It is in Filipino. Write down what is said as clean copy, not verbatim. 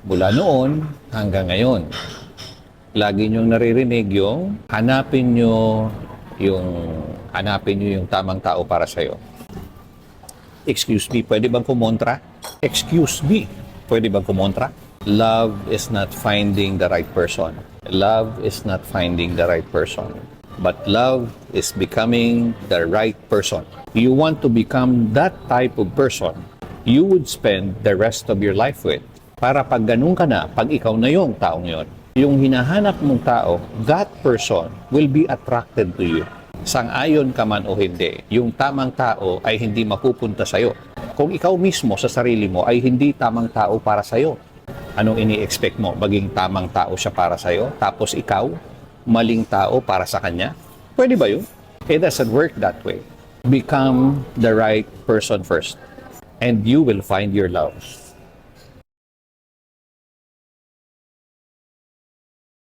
Mula noon hanggang ngayon, lagi niyong naririnig yung hanapin nyo yung tamang tao para sa'yo. Excuse me, pwede bang kumontra? Excuse me, pwede bang kumontra? Love is not finding the right person. Love is not finding the right person. But love is becoming the right person. You want to become that type of person you would spend the rest of your life with. Para pag ganun ka na, pag ikaw na yung taong yon, yung hinahanap mong tao, that person will be attracted to you. Sang-ayon ka man o hindi, yung tamang tao ay hindi mapupunta sa'yo. Kung ikaw mismo sa sarili mo ay hindi tamang tao para sa'yo, anong ini-expect mo? Maging tamang tao siya para sa'yo, tapos ikaw, maling tao para sa kanya? Pwede ba yun? It doesn't work that way. Become the right person first, and you will find your love.